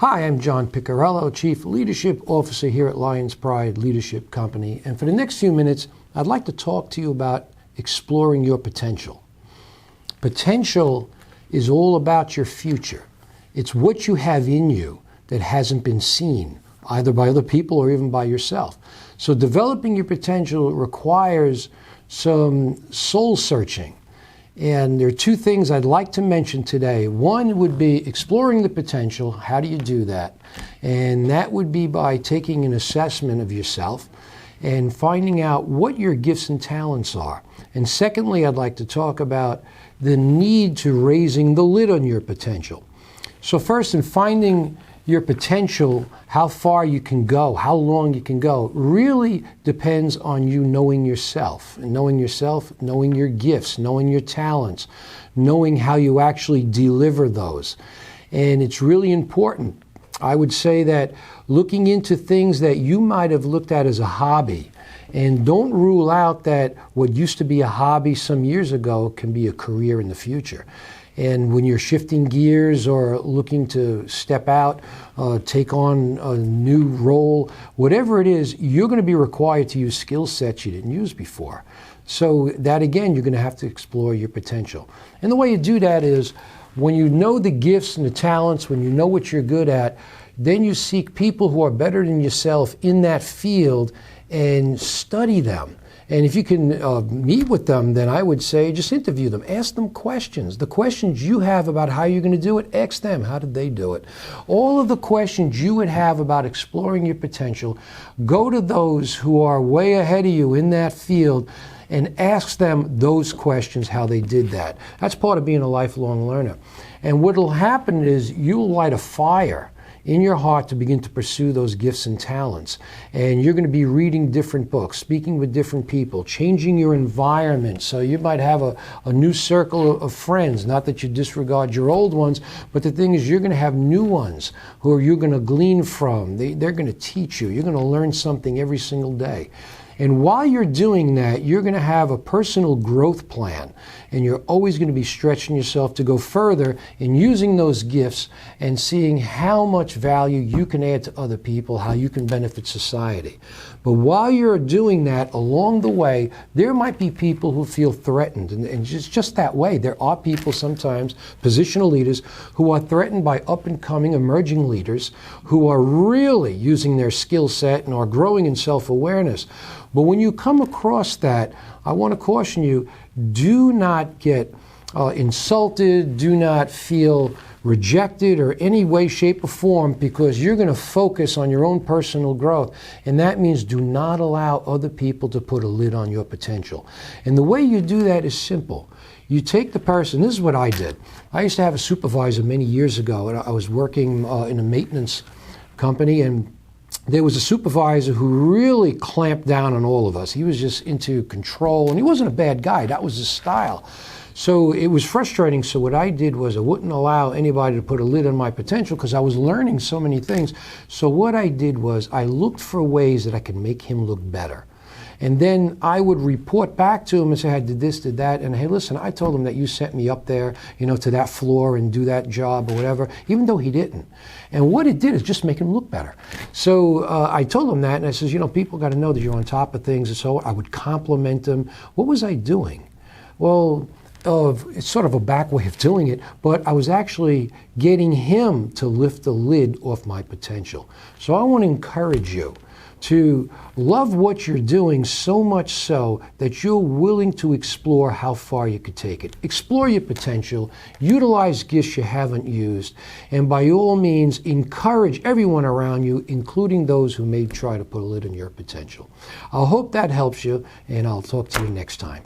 Hi, I'm John Picarello, Chief Leadership Officer here at Lions Pride Leadership Company. And for the next few minutes, I'd like to talk to you about exploring your potential. Potential is all about your future. It's what you have in you that hasn't been seen, either by other people or even by yourself. So developing your potential requires some soul searching. And there are two things I'd like to mention today. One would be exploring the potential. How do you do that? And that would be by taking an assessment of yourself and finding out what your gifts and talents are. And secondly, I'd like to talk about the need to raising the lid on your potential. So first, in finding your potential, how far you can go, how long you can go, really depends on you knowing yourself. And knowing yourself, knowing your gifts, knowing your talents, knowing how you actually deliver those. And it's really important. I would say that looking into things that you might have looked at as a hobby, and don't rule out that what used to be a hobby some years ago can be a career in the future. And when you're shifting gears or looking to step out, take on a new role, whatever it is, you're going to be required to use skill sets you didn't use before. So that, again, you're going to have to explore your potential. And the way you do that is when you know the gifts and the talents, when you know what you're good at, then you seek people who are better than yourself in that field and study them. And if you can meet with them, then I would say just interview them. Ask them questions. The questions you have about how you're going to do it, ask them. How did they do it? All of the questions you would have about exploring your potential, go to those who are way ahead of you in that field and ask them those questions, how they did that. That's part of being a lifelong learner. And what will happen is you'll light a fire in your heart to begin to pursue those gifts and talents. And you're going to be reading different books, speaking with different people, changing your environment. So you might have a new circle of friends, not that you disregard your old ones, but the thing is you're going to have new ones who you're going to glean from. They're going to teach you. You're going to learn something every single day. And while you're doing that, you're going to have a personal growth plan. And you're always going to be stretching yourself to go further in using those gifts and seeing how much value you can add to other people, how you can benefit society. But while you're doing that, along the way, there might be people who feel threatened. And just that way. There are people sometimes, positional leaders, who are threatened by up-and-coming emerging leaders who are really using their skill set and are growing in self-awareness. But when you come across that, I want to caution you, do not get insulted, do not feel rejected or any way, shape, or form, because you're going to focus on your own personal growth. And that means do not allow other people to put a lid on your potential. And the way you do that is simple. You take the person, this is what I did. I used to have a supervisor many years ago, and I was working in a maintenance company, and there was a supervisor who really clamped down on all of us. He was just into control, and he wasn't a bad guy. That was his style. So it was frustrating. So what I did was I wouldn't allow anybody to put a lid on my potential because I was learning so many things. So what I did was I looked for ways that I could make him look better. And then I would report back to him and say, I did this, did that. And hey, listen, I told him that you sent me up there, to that floor and do that job or whatever, even though he didn't. And what it did is just make him look better. So I told him that, and I says, people got to know that you're on top of things. And so I would compliment him. What was I doing? Well, it's sort of a back way of doing it, but I was actually getting him to lift the lid off my potential. So I want to encourage you to love what you're doing so much so that you're willing to explore how far you could take it. Explore your potential, utilize gifts you haven't used, and by all means, encourage everyone around you, including those who may try to put a lid on your potential. I hope that helps you, and I'll talk to you next time.